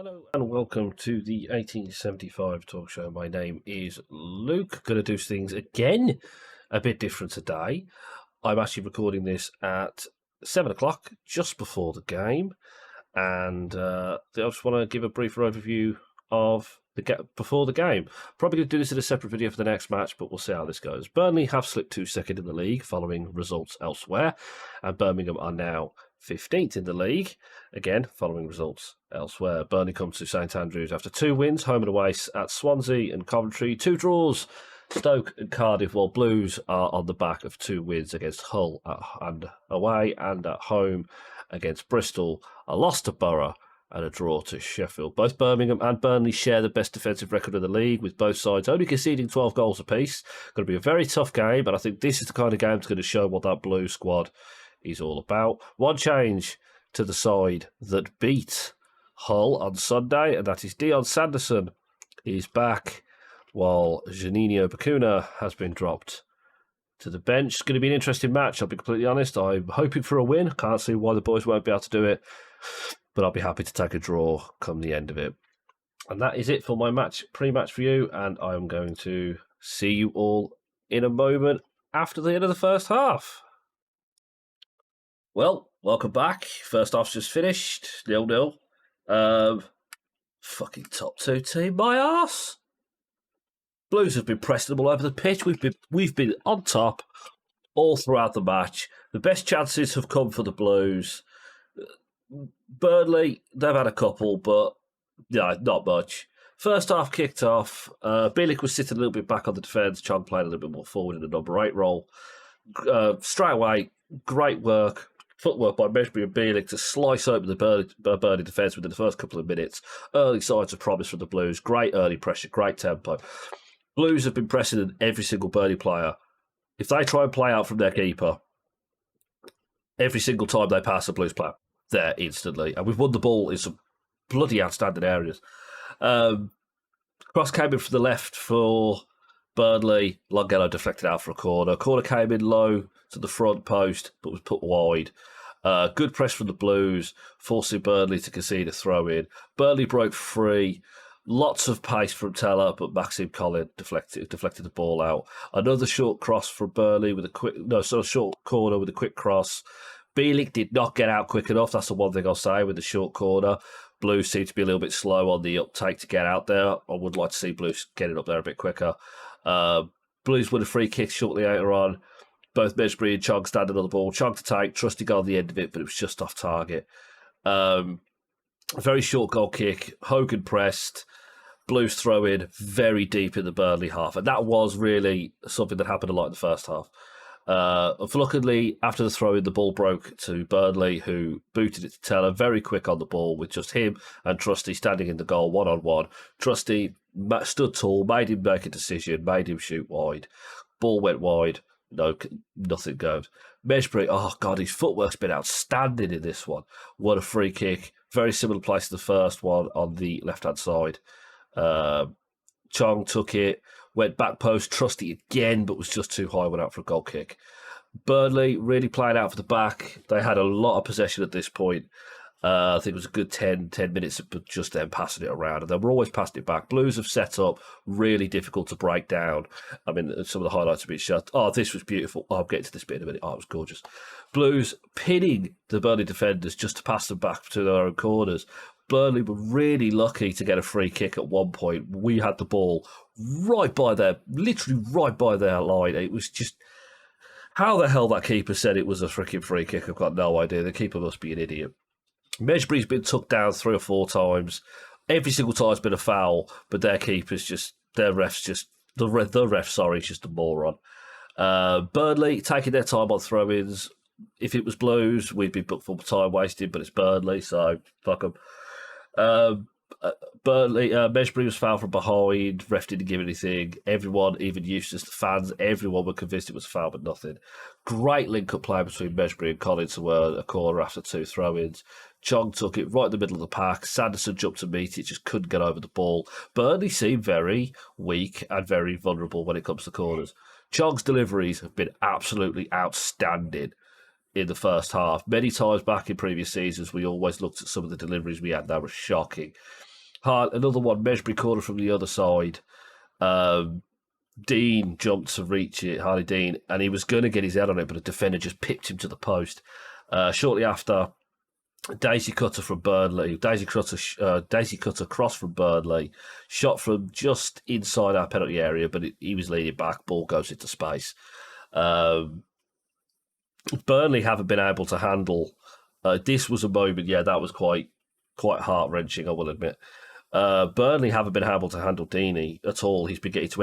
Hello and welcome to the 1875 talk show. My name is Luke. Going to do things again a bit different today. I'm actually recording this at 7 o'clock, just before the game, and I just want to give a brief overview of before the game. Probably going to do this in a separate video for the next match, but we'll see how this goes. Burnley have slipped to second in the league following results elsewhere, and Birmingham are now 15th in the league, again following results elsewhere. Burnley comes to St Andrews after 2 wins, home and away at Swansea and Coventry, 2 draws, Stoke and Cardiff, while Blues are on the back of 2 wins against Hull and away and at home against Bristol, a loss to Borough and a draw to Sheffield. Both Birmingham and Burnley share the best defensive record in the league, with both sides only conceding 12 goals apiece. Going to be a very tough game, and I think this is the kind of game that's going to show what that Blue squad is all about. One change to the side that beat Hull on Sunday, and that is Dion Sanderson is back, while Janino Bacuna has been dropped to the bench. It's going to be an interesting match, I'll be completely honest. I'm hoping for a win. Can't see why the boys won't be able to do it, but I'll be happy to take a draw come the end of it. And that is it for my pre-match for you, and I'm going to see you all in a moment after the end of the first half. Well, welcome back. First half's just finished, 0-0. Fucking top 2 team, my arse. Blues have been pressing them all over the pitch. We've been on top all throughout the match. The best chances have come for the Blues. Burnley, they've had a couple, but yeah, not much. First half kicked off. Bielik was sitting a little bit back on the defence. Chong played a little bit more forward in the number 8 role. Straight away, great work. Footwork by Mejbri and Bielik to slice open the Burnley defence within the first couple of minutes. Early signs of promise from the Blues. Great early pressure, great tempo. Blues have been pressing every single Burnley player. If they try and play out from their keeper, every single time they pass a Blues player, there instantly. And we've won the ball in some bloody outstanding areas. Cross came in from the left for Burnley. Longelo deflected out for a corner. Corner came in low to the front post, but was put wide. Good press from the Blues, forcing Burnley to concede a throw-in. Burnley broke free. Lots of pace from Teller, but Maxime Collin deflected the ball out. Another short cross from Burnley with a short corner with a quick cross. Bielik did not get out quick enough. That's the one thing I'll say with the short corner. Blues seem to be a little bit slow on the uptake to get out there. I would like to see Blues getting up there a bit quicker. Blues win a free kick shortly later on. Both Mejbri and Chong standing on the ball. Chong to take, Trusty got on the end of it, but it was just off target. A very short goal kick. Hogan pressed. Blues throw in very deep in the Burnley half. And that was really something that happened a lot in the first half. Unfortunately, after the throw in, the ball broke to Burnley, who booted it to Teller, very quick on the ball with just him and Trusty standing in the goal one-on-one. Trusty stood tall, made him make a decision, made him shoot wide. Ball went wide. No, nothing goes. Mejbri, oh God, his footwork's been outstanding in this one. What a free kick. Very similar place to the first one on the left-hand side. Chong took it, went back post, Trusty again, but was just too high, went out for a goal kick. Burnley really playing out for the back. They had a lot of possession at this point. I think it was a good 10 minutes of just them passing it around, and they were always passing it back. Blues have set up really difficult to break down. I mean, some of the highlights have been shot. Oh, this was beautiful. Oh, I'll get to this bit in a minute. Oh, it was gorgeous. Blues pinning the Burnley defenders just to pass them back to their own corners. Burnley were really lucky to get a free kick at one point. We had the ball literally right by their line. It was just, how the hell that keeper said it was a freaking free kick, I've got no idea. The keeper must be an idiot. Mejbri's been took down 3 or 4 times. Every single time it's been a foul, but the ref, is just a moron. Burnley taking their time on throw-ins. If it was Blues, we'd be booked for time wasted, but it's Burnley, so fuck them. Mejbri was fouled from behind. Ref didn't give anything. Everyone, even Eustace, the fans, everyone were convinced it was a foul, but nothing. Great link-up play between Mejbri and Collins to a corner after 2 throw-ins. Chong took it right in the middle of the pack. Sanderson jumped to meet it, just couldn't get over the ball. Burnley seemed very weak and very vulnerable when it comes to corners. Chong's deliveries have been absolutely outstanding in the first half. Many times back in previous seasons, we always looked at some of the deliveries we had. They were shocking. Another one, Mesbury corner from the other side. Um, Dean jumped to reach it, Harley Dean, and he was going to get his head on it, but a defender just pipped him to the post. Shortly after, Daisy Cutter from Burnley, Daisy Cutter cross from Burnley, shot from just inside our penalty area, but he was leaning back. Ball goes into space. Burnley haven't been able to handle. This was a moment, that was quite heart wrenching, I will admit. Burnley haven't been able to handle Deeney at all. He's been getting to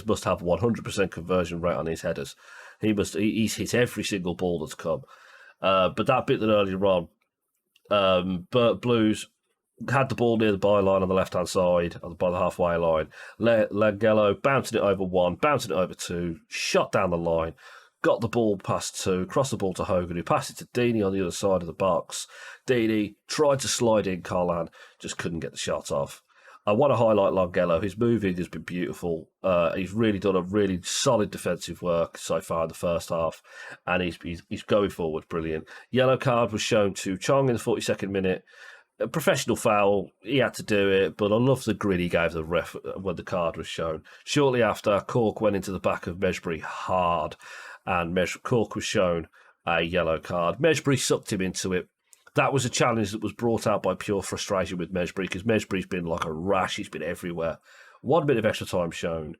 must have 100% conversion rate on his headers. He's hit every single ball that's come. But that bit that earlier on, Blues had the ball near the byline on the left-hand side, by the halfway line. Langello bouncing it over one, bouncing it over two, shot down the line, got the ball past two, crossed the ball to Hogan, who passed it to Deeney on the other side of the box. Deeney tried to slide in Carlan, just couldn't get the shot off. I want to highlight Langello. His moving has been beautiful. He's really done a really solid defensive work so far in the first half, and he's going forward brilliant. Yellow card was shown to Chong in the 42nd minute. A professional foul, he had to do it, but I love the grin he gave the ref when the card was shown. Shortly after, Cork went into the back of Mesbury hard, and Cork was shown a yellow card. Mesbury sucked him into it. That was a challenge that was brought out by pure frustration with Mesbury, because Mesbury's been like a rash. He's been everywhere. 1 minute of extra time shown.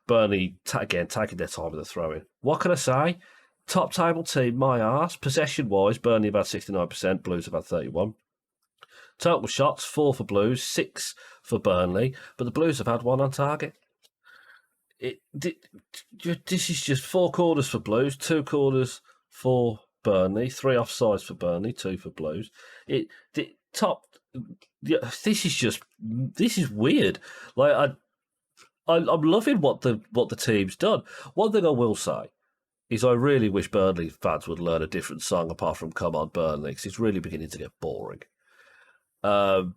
Burnley, again, taking their time with the throw-in. What can I say? Top table team, my arse. Possession-wise, Burnley have had 69%, Blues have had 31%. Total shots, 4 for Blues, 6 for Burnley, but the Blues have had 1 on target. This is just 4 corners for Blues, 2 corners for Burnley, 3 offsides for Burnley, 2 for Blues. This is weird. Like I'm loving what the team's done. One thing I will say is I really wish Burnley fans would learn a different song apart from "Come On Burnley," because it's really beginning to get boring. Right,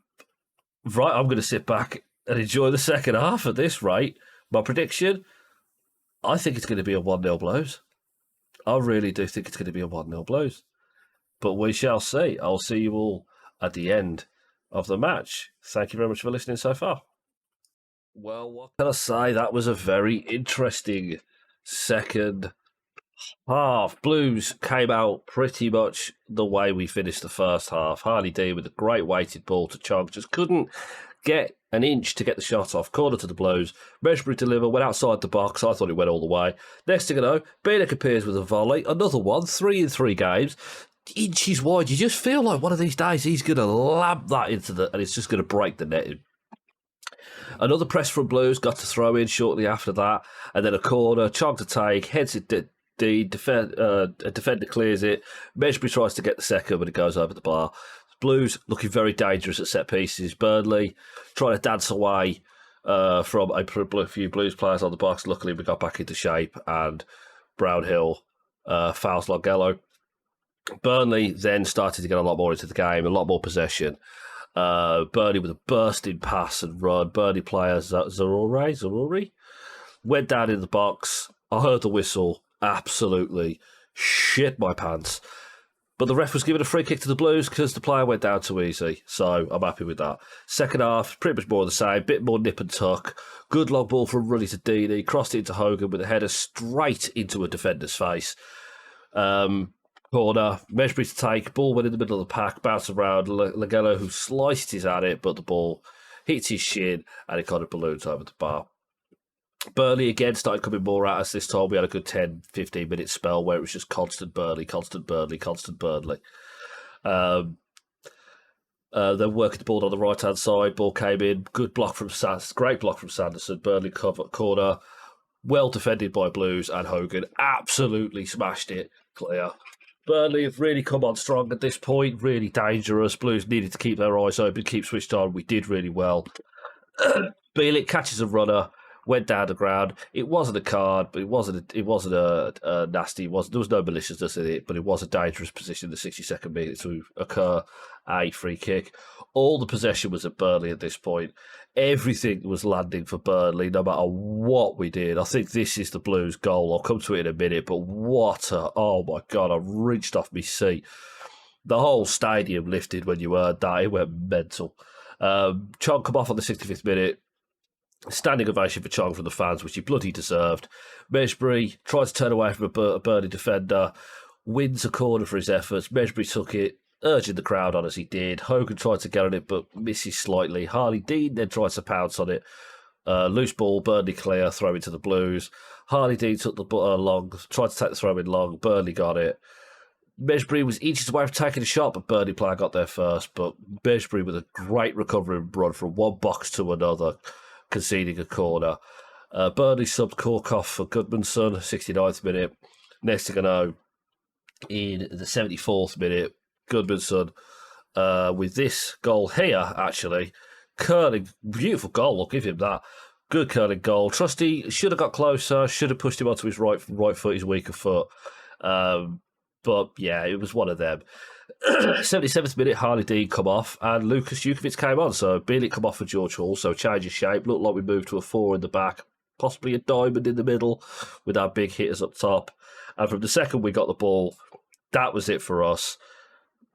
I'm going to sit back and enjoy the second half of this. Right, my prediction: I think it's going to be a 1-0 Blues. I really do think it's going to be a 1-0 Blues. But we shall see. I'll see you all at the end of the match. Thank you very much for listening so far. Well, what can I say? That was a very interesting second half. Blues came out pretty much the way we finished the first half. Harley D with a great weighted ball to Chong. Just couldn't get an inch to get the shot off. Corner to the Blues. Mesbury deliver, went outside the box. I thought it went all the way. Next thing I know, Bielik appears with a volley. Another one, 3 in 3 games. Inches wide. You just feel like one of these days he's going to lamp that and it's just going to break the netting. Another press from Blues, got to throw in shortly after that. And then a corner, Chong to take, heads it a defender clears it. Mesbury tries to get the second, but it goes over the bar. Blues looking very dangerous at set pieces. Burnley trying to dance away from a few Blues players on the box. Luckily, we got back into shape, and Brownhill fouls Langello. Burnley then started to get a lot more into the game, a lot more possession. Burnley with a bursting pass and run. Burnley player Zaruri went down in the box. I heard the whistle. Absolutely shit my pants. But the ref was giving a free kick to the Blues because the player went down too easy. So I'm happy with that. Second half, pretty much more of the same. Bit more nip and tuck. Good long ball from Ruddy to Deeney. Crossed it into Hogan with a header straight into a defender's face. Corner. Mesbury to take. Ball went in the middle of the pack. Bounced around. Langello, who sliced his at it, but the ball hits his shin and it kind of balloons over the bar. Burnley again started coming more at us this time. We had a good 10-15 minute spell where it was just constant Burnley. They're working the ball on the right hand side. Ball came in. Good block from great block from Sanderson. Burnley corner. Well defended by Blues, and Hogan absolutely smashed it clear. Burnley have really come on strong at this point. Really dangerous. Blues needed to keep their eyes open, keep switched on. We did really well. Bielik catches a runner. Went down the ground. It wasn't a card, but it wasn't a nasty. There was no maliciousness in it, but it was a dangerous position in the 62nd minute to occur a free kick. All the possession was at Burnley at this point. Everything was landing for Burnley, no matter what we did. I think this is the Blues' goal. I'll come to it in a minute, but oh my God, I reached off my seat. The whole stadium lifted when you heard that. It went mental. Chong come off on the 65th minute. Standing ovation for Chong from the fans, which he bloody deserved. Mejbri tries to turn away from a Burnley defender, wins a corner for his efforts. Mejbri took it, urging the crowd on as he did. Hogan tried to get on it, but misses slightly. Harley Dean then tries to pounce on it. Loose ball, Burnley clear, throw into the Blues. Harley Dean took the long, tried to take the throw in long. Burnley got it. Mejbri was inches away from taking a shot, but Burnley player got there first. But Mejbri with a great recovery and run from one box to another, conceding a corner. Burnley subbed Korkoff for Goodmanson, 69th minute. Next thing I know, in the 74th minute, Goodmanson, with this goal here, actually, curling, beautiful goal, I'll give him that. Good curling goal. Trusty should have got closer, should have pushed him onto his right foot, his weaker foot. But yeah, it was one of them. 77th minute, Harley Dean come off, and Lucas Jukovic came on. So Bielik come off for George Hall, so change of shape. Looked like we moved to a 4 in the back, possibly a diamond in the middle with our big hitters up top. And from the second we got the ball, that was it for us.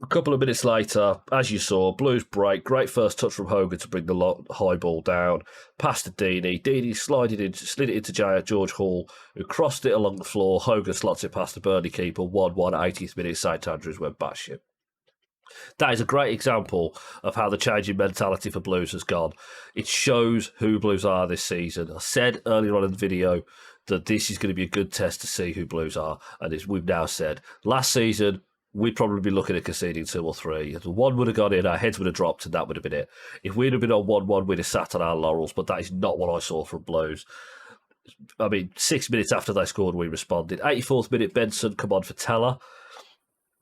A couple of minutes later, as you saw, Blues break. Great first touch from Hogan to bring the high ball down. Pass to Deeney. Deeney slid it into George Hall, who crossed it along the floor. Hogan slots it past the Burnley keeper. 1-1, 80th minute. St Andrews went batshit. That is a great example of how the changing mentality for Blues has gone. It shows who Blues are this season. I said earlier on in the video that this is going to be a good test to see who Blues are, and we've now said. Last season, we'd probably be looking at conceding 2 or 3. If one would have gone in, our heads would have dropped, and that would have been it. If we'd have been on 1-1, we'd have sat on our laurels, but that is not what I saw from Blues. I mean, 6 minutes after they scored, we responded. 84th minute, Benson come on for Teller,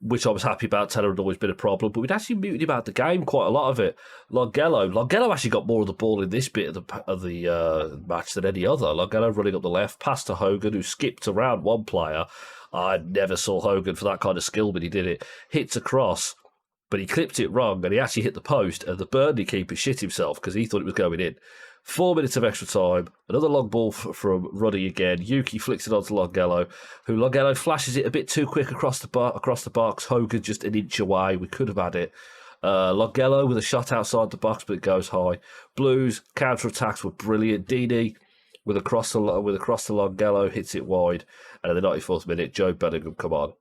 which I was happy about. Teller had always been a problem, but we'd actually muted him out the game, quite a lot of it. Longello actually got more of the ball in this bit of the match than any other. Longello running up the left, pass to Hogan, who skipped around one player. I never saw Hogan for that kind of skill, but he did it. Hits across, but he clipped it wrong, and he actually hit the post, and the Burnley keeper shit himself because he thought it was going in. 4 minutes of extra time, another long ball from Ruddy again. Yuki flicks it onto Longello, who Longello flashes it a bit too quick across the box. Hogan just an inch away. We could have had it. Longello with a shot outside the box, but it goes high. Blues counter-attacks were brilliant. Deeney with a cross to Longello, hits it wide. And in the 94th minute, Joe Bellingham come on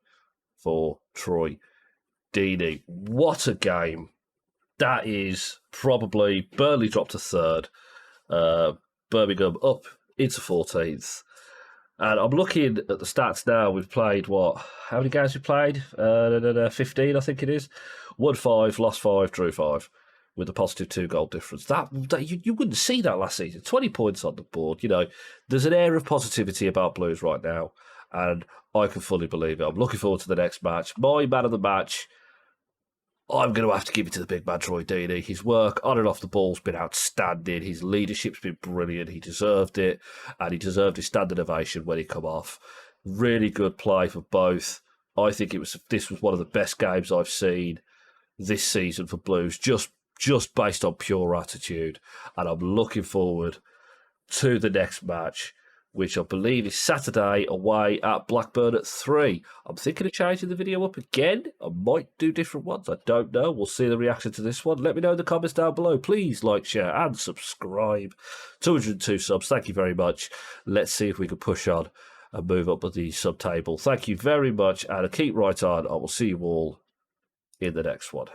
for Troy Deeney. What a game. That is probably Burnley dropped to 3rd. Birmingham up into 14th. And I'm looking at the stats now. We've played, how many games we played? 15, I think it is. Won 5, lost 5, drew 5, with a positive 2-goal difference. That you wouldn't see that last season. 20 points on the board. You know, there's an air of positivity about Blues right now, and I can fully believe it. I'm looking forward to the next match. My man of the match, I'm going to have to give it to the big man, Troy Deeney. His work on and off the ball's been outstanding. His leadership's been brilliant. He deserved it, and he deserved his standing ovation when he come off. Really good play for both. I think this was one of the best games I've seen this season for Blues, just based on pure attitude. And I'm looking forward to the next match, which I believe is Saturday away at Blackburn at 3. I'm thinking of changing the video up again. I might do different ones. I don't know. We'll see the reaction to this one. Let me know in the comments down below. Please like, share, and subscribe. 202 subs. Thank you very much. Let's see if we can push on and move up with the sub table. Thank you very much, and keep right on. I will see you all in the next one.